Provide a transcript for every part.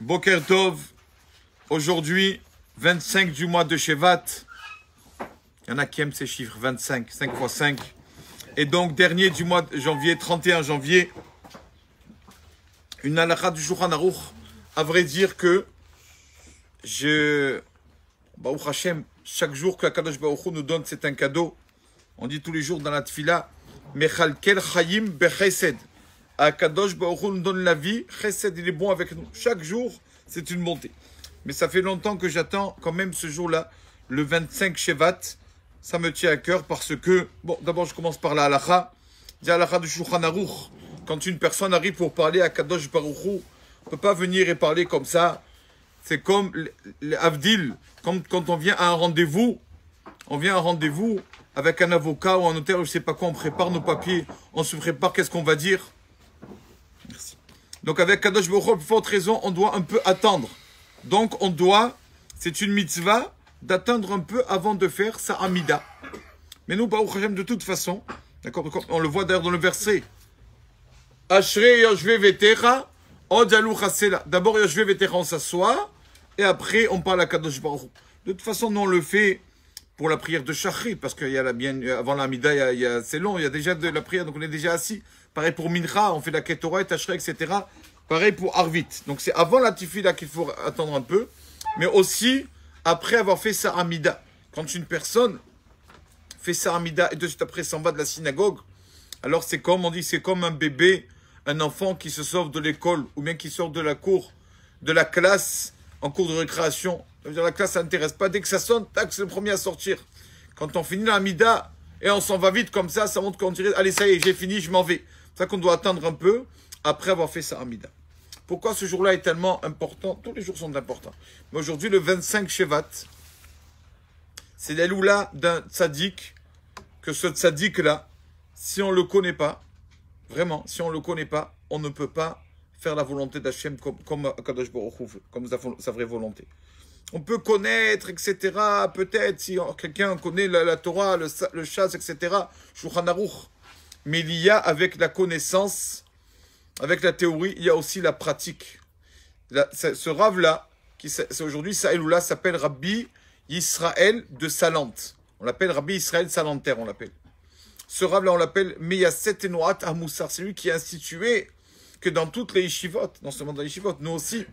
Boker Tov, aujourd'hui, 25 du mois de Shevat. Il y en a qui aiment ces chiffres, 25, 5 fois 5. Et donc, dernier du mois de janvier, 31 janvier, une halakha du Shulchan Aruch. À vrai dire que Baruch Hashem, chaque jour que Kadosh Baruch Hu nous donne, c'est un cadeau. On dit tous les jours dans la tfila, Mechalkel Chayim Bechesed. Kadosh Baruch Hu nous donne la vie, Chesed, il est bon avec nous. Chaque jour, c'est une montée. Mais ça fait longtemps que j'attends quand même ce jour-là, le 25 Shevat. Ça me tient à cœur parce que, bon, d'abord je commence par la halakha. Il y a la halakha du Shulchan Aruch. Quand une personne arrive pour parler à Kadosh Baruch Hu, on ne peut pas venir et parler comme ça. C'est comme l'Avdil, comme quand on vient à un rendez-vous. On vient à un rendez-vous avec un avocat ou un notaire, je ne sais pas quoi, on prépare nos papiers, on se prépare, qu'est-ce qu'on va dire. Merci. Donc avec Kadosh Baruch Hu, pour forte raison, on doit un peu attendre. Donc on doit, c'est une mitzvah, d'attendre un peu avant de faire sa amida. Mais nous, Baruch Hashem, de toute façon, d'accord, on le voit d'ailleurs dans le verset, Ashrei Yoshve Vetecha, Odjalou Chasela. D'abord, Yoshve Vetecha, on s'assoit, et après, on parle à Kadosh Baruch Hu. De toute façon, nous, on le fait pour la prière de Shachrit, parce qu'il y a avant l'amida, c'est long, il y a déjà de la prière, donc on est déjà assis. Pareil pour Mincha, on fait la Ketoret, Ashrei, etc. Pareil pour Arvit. Donc c'est avant la Tifila qu'il faut attendre un peu, mais aussi après avoir fait sa amida. Quand une personne fait sa amida et de suite après s'en va de la synagogue, alors c'est comme, on dit, c'est comme un bébé, un enfant qui se sort de l'école, ou bien qui sort de la cour, de la classe, en cours de récréation. Ça veut dire la classe, ça n'intéresse pas. Dès que ça sonne, tac, c'est le premier à sortir. Quand on finit la amida, et on s'en va vite comme ça montre qu'on dirait, allez, ça y est, j'ai fini, je m'en vais. C'est ça qu'on doit attendre un peu, après avoir fait sa amida. Pourquoi ce jour-là est tellement important? Tous les jours sont importants. Mais aujourd'hui, le 25 Shevat, c'est l'Eloula d'un tzaddik, que ce tzaddik-là, si on ne le connaît pas, vraiment, si on ne le connaît pas, on ne peut pas faire la volonté d'Hachem comme Kadosh Baruch Hu, comme sa vraie volonté. On peut connaître, etc., peut-être, si quelqu'un connaît la Torah, le Shas, etc., Shulchan Aruch. Mais il y a, avec la connaissance, avec la théorie, il y a aussi la pratique. Ce Rav-là, aujourd'hui, Saïloula s'appelle Rabbi Yisraël de Salante. On l'appelle Rabbi Yisraël Salanter, on l'appelle. Ce Rav-là, on l'appelle Meyaset Enoat Hamoussar. C'est lui qui a institué que dans toutes les yeshivot, non seulement dans les yeshivot, nous aussi,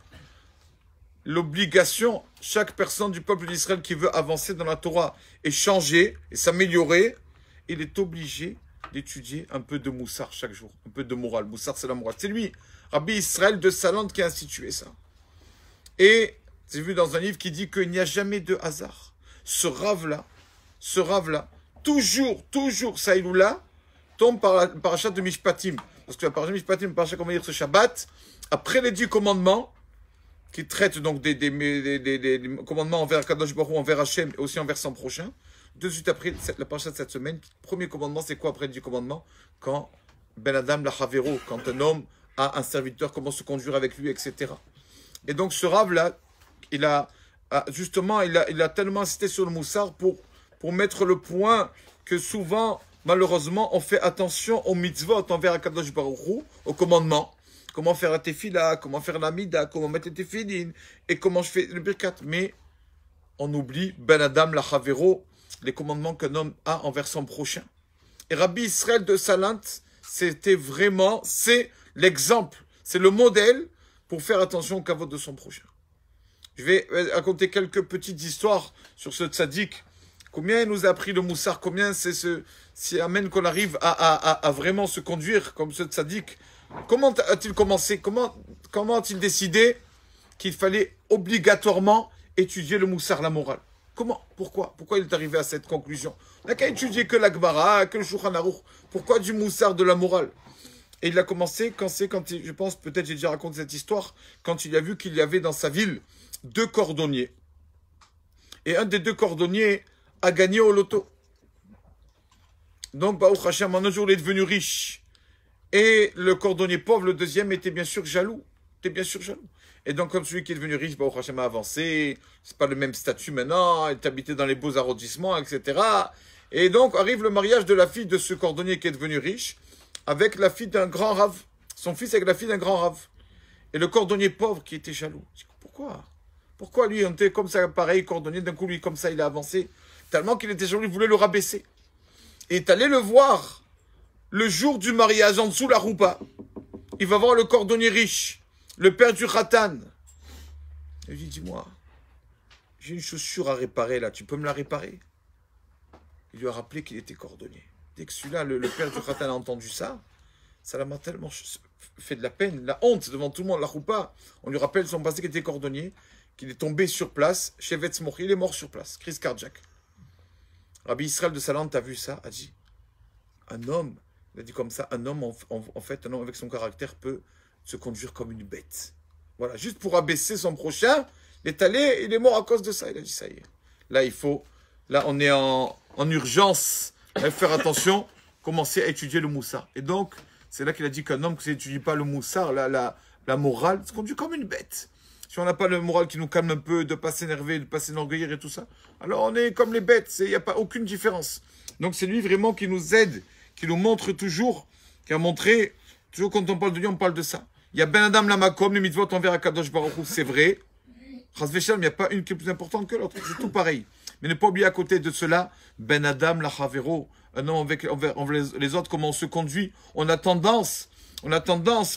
l'obligation, chaque personne du peuple d'Israël qui veut avancer dans la Torah et changer et s'améliorer, il est obligé d'étudier un peu de Moussar chaque jour, un peu de morale. Moussar, c'est la morale. C'est lui, Rabbi Israël de Salante, qui a institué ça. Et j'ai vu dans un livre qui dit qu'il n'y a jamais de hasard. Ce Rav-là, toujours, Saïloula, tombe par la parachat de Mishpatim. Parce que la parachat de Mishpatim, la parachat qu'on va dire ce Shabbat, après les 10 commandements, qui traitent donc des commandements envers Kadosh Baruch Hu, envers Hachem, et aussi envers son prochain. De suite après la parasha de cette semaine, premier commandement, c'est quoi après le commandement? Quand Ben Adam la Havero, quand un homme a un serviteur, comment se conduire avec lui, etc. Et donc ce Rav-là, il a tellement insisté sur le Moussar pour mettre le point que souvent, malheureusement, on fait attention aux mitzvot envers Akadosh Baruch Hu, aux commandements. Comment faire la tefila, comment faire la mida, comment mettre les tefilines, et comment je fais le birkat. Mais on oublie Ben Adam la Havero, les commandements qu'un homme a envers son prochain. Et Rabbi Israël de Salante, c'est l'exemple, c'est le modèle pour faire attention au kavod de son prochain. Je vais raconter quelques petites histoires sur ce tzaddik. Combien il nous a appris le moussar, combien c'est amène qu'on arrive à vraiment se conduire comme ce tzaddik. Comment a-t-il commencé? Comment a-t-il décidé qu'il fallait obligatoirement étudier le moussar, la morale? Comment? Pourquoi il est arrivé à cette conclusion? On n'a qu'à étudier que l'Akbara, que le Shulchan Aruch. Pourquoi du moussar, de la morale? Et il a commencé je pense, peut-être j'ai déjà raconté cette histoire, quand il a vu qu'il y avait dans sa ville 2 cordonniers. Et un des 2 cordonniers a gagné au loto. Donc, Baruch Hashem, un jour, il est devenu riche. Et le cordonnier pauvre, le deuxième, était bien sûr jaloux. Et donc, comme celui qui est devenu riche, Baruch Hashem a avancé. C'est pas le même statut maintenant. Il est habité dans les beaux arrondissements, etc. Et donc, arrive le mariage de la fille de ce cordonnier qui est devenu riche avec la fille d'un grand rave. Son fils avec la fille d'un grand rave. Et le cordonnier pauvre qui était jaloux. Je dis, pourquoi? Pourquoi lui, on était comme ça, pareil, cordonnier, d'un coup, lui, comme ça, il a avancé. Tellement qu'il était jaloux, il voulait le rabaisser. Et il est allé le voir le jour du mariage, en dessous la roupa. Il va voir le cordonnier riche, le père du khatan. Il lui dit, dis-moi, j'ai une chaussure à réparer là, tu peux me la réparer? Il lui a rappelé qu'il était cordonnier. Dès que celui-là, le père du khatan a entendu ça, ça l'a tellement fait de la peine, la honte devant tout le monde, la roupa. On lui rappelle son passé qu'il était cordonnier, qu'il est tombé sur place, chez Vetzmochi, il est mort sur place, crise cardiaque. Rabbi Israël de Salante a vu ça, a dit, un homme, il a dit comme ça, un homme, en fait, un homme avec son caractère peut se conduire comme une bête. Voilà, juste pour abaisser son prochain, il est allé, il est mort à cause de ça. Il a dit, ça y est. Là, il faut, là, on est en urgence, il faut faire attention, commencer à étudier le moussard. Et donc, c'est là qu'il a dit qu'un homme qui n'étudie pas le moussard, la morale, se conduit comme une bête. Si on n'a pas le moral qui nous calme un peu, de ne pas s'énerver, de ne pas s'enorgueillir et tout ça, alors on est comme les bêtes, il n'y a pas aucune différence. Donc c'est lui vraiment qui nous aide, qui nous montre toujours, qui a montré, toujours quand on parle de lui, on parle de ça. Il y a Ben Adam Lamakom, les mitzvot envers Akadosh Baruch Hu, c'est vrai. Chas v'shalom, il n'y a pas une qui est plus importante que l'autre, c'est tout pareil. Mais ne pas oublier à côté de cela, Ben Adam Lachavero, un homme envers les autres, comment on se conduit. On a tendance,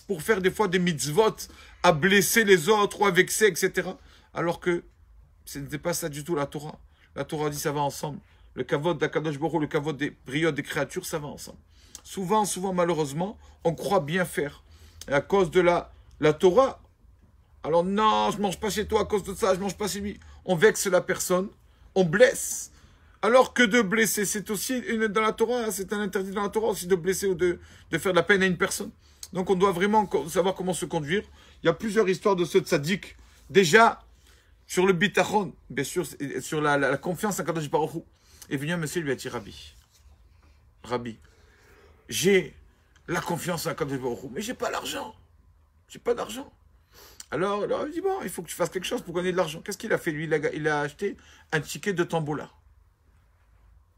pour faire des fois des mitzvot, à blesser les autres ou à vexer, etc. Alors que ce n'était pas ça du tout la Torah. La Torah dit ça va ensemble. Le kavod d'Akadosh Baruch Hu, le kavod des briodes des créatures, ça va ensemble. Souvent, malheureusement, on croit bien faire. Et à cause de la Torah, alors non, je ne mange pas chez toi à cause de ça, je ne mange pas chez lui. On vexe la personne, on blesse. Alors que de blesser, c'est aussi dans la Torah, c'est un interdit dans la Torah aussi de blesser ou de faire de la peine à une personne. Donc on doit vraiment savoir comment se conduire. Il y a plusieurs histoires de ce tzaddik. Déjà, sur le bitachon, bien sûr, sur la confiance en Kadosh Baruch Hu. Et venu un monsieur lui a dit, Rabbi, j'ai la confiance en Kadosh Baruch Hu, mais j'ai pas l'argent. J'ai pas d'argent. Alors il dit, bon, il faut que tu fasses quelque chose pour gagner de l'argent. Qu'est-ce qu'il a fait, lui? Il a acheté un ticket de tombola.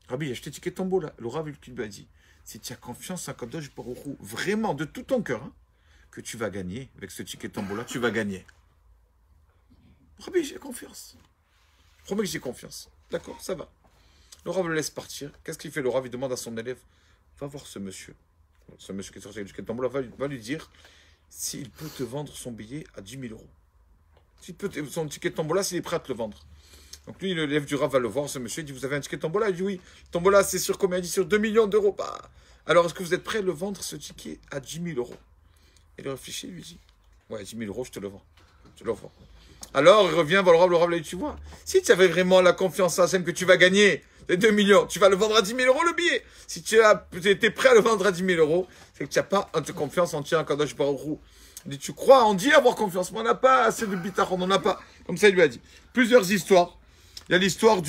Rabbi, il a acheté un ticket de tombola. Le Rav lui a dit, si tu as confiance en Kadosh Baruch Hu, vraiment, de tout ton cœur, hein, que tu vas gagner, avec ce ticket de tombola, tu vas gagner. Rabbi, j'ai confiance. Je promets que j'ai confiance. D'accord, ça va. Le Rav le laisse partir. Qu'est-ce qu'il fait, le Rav? Il demande à son élève, va voir ce monsieur. Ce monsieur qui est sorti avec le ticket de tombola va lui dire s'il peut te vendre son billet à 10 000 euros. S'il peut son ticket de tombola, s'il est prêt à te le vendre. Donc lui, l'élève du Rav va le voir, ce monsieur, il dit, vous avez un ticket de tombola? Il dit, oui. Tombola, c'est sur combien? Il dit, sur 2 millions d'euros. Bah, alors, est-ce que vous êtes prêt à le vendre, ce ticket, à 10 000 euros? Il réfléchit, il lui dit, ouais, 10 000 euros, je te le vends. Je te le vends. Alors, il revient voir le Rav, lui dit, tu vois, si tu avais vraiment la confiance en scène que tu vas gagner les 2 millions, tu vas le vendre à 10 000 euros le billet. Si tu étais prêt à le vendre à 10 000 euros, c'est que tu n'as pas de confiance entière en Kadosh Baruch Hu. Il dit, tu crois, on dit avoir confiance, mais on n'a pas assez de bitachon, on n'en a pas. Comme ça, il lui a dit. Plusieurs histoires. Il y a l'histoire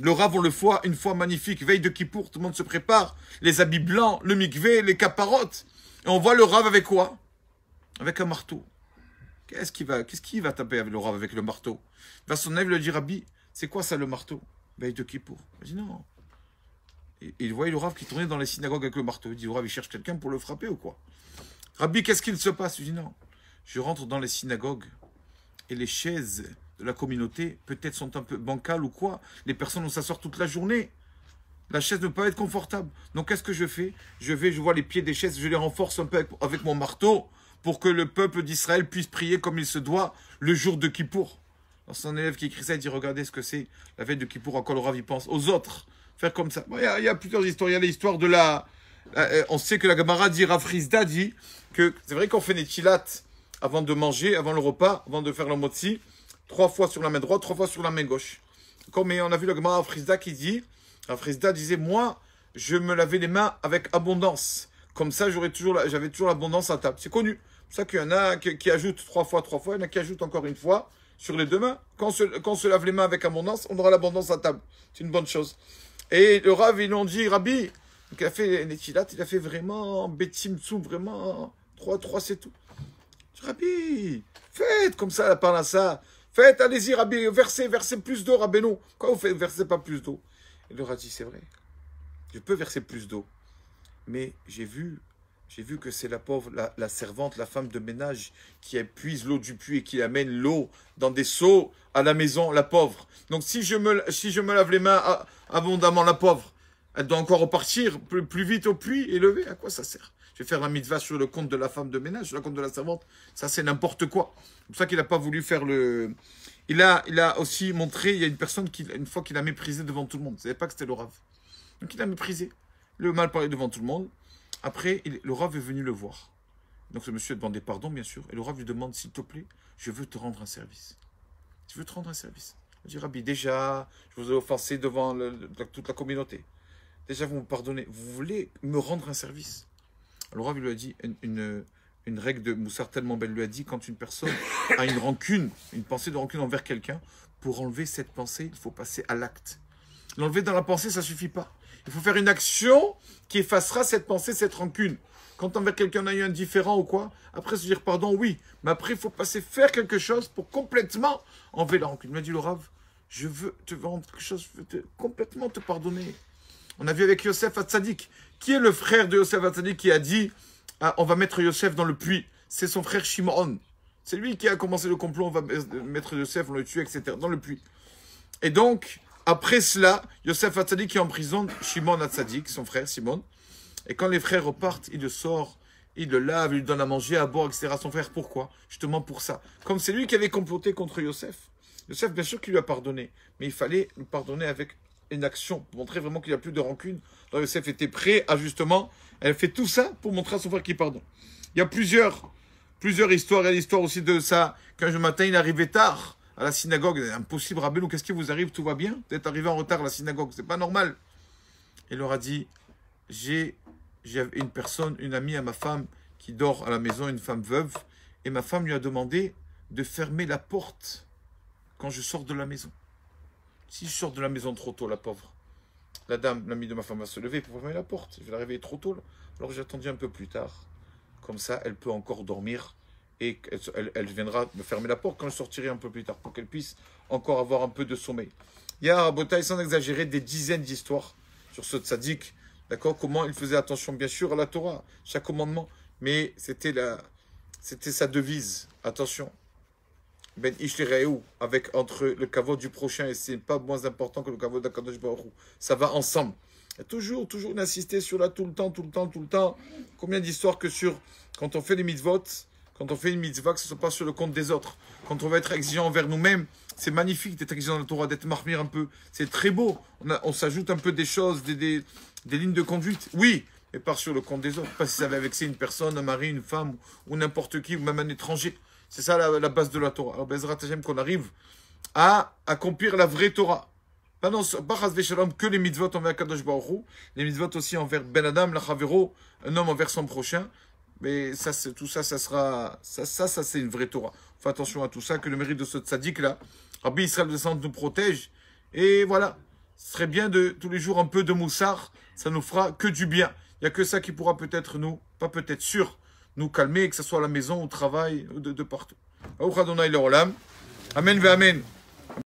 le Rav, on le voit, une fois magnifique, veille de Kippour, tout le monde se prépare, les habits blancs, le mikvé, les caparottes. Et on voit le Rav avec quoi? Avec un marteau. Qu'est-ce qu'il va taper avec le Rav avec le marteau? Il va son élève lui dire, Rabbi, c'est quoi ça le marteau? Veille de Kippour. Il dit non. Et il voyait le Rav qui tournait dans les synagogues avec le marteau. Il dit, le Rav, il cherche quelqu'un pour le frapper ou quoi? Rabbi, qu'est-ce qu'il se passe? Il dit non. Je rentre dans les synagogues et les chaises de la communauté, peut-être sont un peu bancales ou quoi. Les personnes vont s'asseoir toute la journée. La chaise ne peut pas être confortable. Donc, qu'est-ce que je fais? Je vois les pieds des chaises, je les renforce un peu avec mon marteau pour que le peuple d'Israël puisse prier comme il se doit le jour de Kippour. Alors, son élève qui écrit ça, il dit, regardez ce que c'est. La veille de Kippour, encore le Rav, il pense aux autres. Faire comme ça. Bon, il y a plusieurs histoires. Il y a l'histoire de on sait que la Gemara dit, Rav Frisda dit que c'est vrai qu'on fait des tilat avant de manger, avant le repas, avant de faire le motzi. 3 fois sur la main droite, 3 fois sur la main gauche. Mais on a vu le Gemara Frisda qui dit, Frisda disait, moi, je me lavais les mains avec abondance. Comme ça, j'avais toujours l'abondance à table. C'est connu. C'est ça qu'il y en a qui ajoutent 3 fois, il y en a qui ajoutent encore une fois sur les 2 mains. Quand on se lave les mains avec abondance, on aura l'abondance à table. C'est une bonne chose. Et le Rav, ils l'ont dit, Rabbi, il a fait Netilat, il a fait vraiment Betim Tsum, vraiment 3, c'est tout. Rabbi, faites comme ça, par là, ça. Faites, allez-y, Rabbi, versez plus d'eau, Rabbeinu. Pourquoi vous ne versez pas plus d'eau? Et le Rav dit, c'est vrai. Je peux verser plus d'eau. Mais j'ai vu J'ai vu que c'est la pauvre, la servante, la femme de ménage qui épuise l'eau du puits et qui amène l'eau dans des seaux à la maison, la pauvre. Donc si je me lave les mains abondamment, la pauvre, elle doit encore repartir plus vite au puits et lever. À quoi ça sert? Je vais faire la mitzvah sur le compte de la femme de ménage, sur le compte de la servante. Ça, c'est n'importe quoi. C'est pour ça qu'il n'a pas voulu faire le... Il a aussi montré, il y a une personne qui, une fois qu'il a méprisé devant tout le monde. Il ne savait pas que c'était le Rav. Donc il a méprisé. Le mal parlé devant tout le monde. Après, le Rav est venu le voir. Donc ce monsieur a demandé pardon, bien sûr. Et le Rav lui demande, s'il te plaît, je veux te rendre un service. Je veux te rendre un service. Il dit, Rabbi, déjà, je vous ai offensé devant toute la communauté. Déjà, vous me pardonnez. Vous voulez me rendre un service? Alors, Rav lui a dit une règle de Moussar tellement belle. Il lui a dit, quand une personne a une rancune, une pensée de rancune envers quelqu'un, pour enlever cette pensée, il faut passer à l'acte. L'enlever dans la pensée, ça ne suffit pas. Il faut faire une action qui effacera cette pensée, cette rancune. Quand envers quelqu'un on a eu un différend ou quoi, après se dire pardon, oui. Mais après, il faut passer faire quelque chose pour complètement enlever la rancune. Il m'a dit, le Rav, je veux te rendre quelque chose, je veux complètement te pardonner. On a vu avec Yosef Hatzadik. Qui est le frère de Yosef Hatzadik qui a dit on va mettre Yosef dans le puits? C'est son frère Shimon. C'est lui qui a commencé le complot, on va mettre Yosef, on le tue, etc. dans le puits. Et donc, après cela, Yosef Hatzadik est en prison, Shimon Hatzadik, son frère Simon. Et quand les frères repartent, il le sort, il le lave, il lui donne à manger, à boire, etc. Son frère, pourquoi? Justement pour ça. Comme c'est lui qui avait comploté contre Yosef. Yosef, bien sûr qu'il lui a pardonné, mais il fallait lui pardonner avec une action, pour montrer vraiment qu'il n'y a plus de rancune. Donc Yosef était prêt à justement, elle fait tout ça pour montrer à son frère qu'il pardonne. Il y a plusieurs histoires. Il y a l'histoire aussi de ça, qu'un matin il arrivait tard à la synagogue. Impossible, Rabbeinu, qu'est-ce qui vous arrive? Tout va bien? Vous êtes arrivé en retard à la synagogue, c'est pas normal. Il leur a dit, j'ai une personne, une amie à ma femme qui dort à la maison, une femme veuve, et ma femme lui a demandé de fermer la porte quand je sors de la maison. Si je sors de la maison trop tôt, la pauvre, la dame, l'amie de ma femme va se lever pour fermer la porte. Je vais la réveiller trop tôt. Là. Alors j'ai attendu un peu plus tard. Comme ça, elle peut encore dormir et elle viendra me fermer la porte quand je sortirai un peu plus tard pour qu'elle puisse encore avoir un peu de sommeil. Il y a, Botaï, sans exagérer, des dizaines d'histoires sur ce tzaddik. D'accord? Comment il faisait attention, bien sûr, à la Torah, chaque commandement. Mais c'était sa devise. Attention. Ben Ishlireou, avec entre le kavod du prochain, et c'est pas moins important que le kavod d'Akadosh Baruch Hu. Ça va ensemble. Il y a toujours insister sur là tout le temps. Combien d'histoires que sur, quand on fait des mitzvot, quand on fait une mitzvah, que ce ne soit pas sur le compte des autres. Quand on va être exigeant envers nous-mêmes, c'est magnifique d'être exigeant dans la Torah, d'être marmire un peu. C'est très beau. On s'ajoute un peu des choses, des lignes de conduite. Oui, mais pas sur le compte des autres. Pas si ça va vexer une personne, un mari, une femme, ou n'importe qui, ou même un étranger. C'est ça la base de la Torah. Alors, Bezrat Hashem, qu'on arrive à accomplir la vraie Torah. Pas Chas Shalom, que les mitzvot envers Kadosh Baruch Hu, les mitzvot aussi envers Ben Adam, la Chavero, un homme envers son prochain. Mais ça, tout ça, ça sera. Ça c'est une vraie Torah. Fais attention à tout ça, que le mérite de ce tzaddik-là, Rabbi Israël descend nous protège. Et voilà. Ce serait bien de tous les jours un peu de moussard. Ça nous fera que du bien. Il n'y a que ça qui pourra peut-être nous, pas peut-être sûr, nous calmer, que ce soit à la maison, au travail, de partout. Amen ve amen.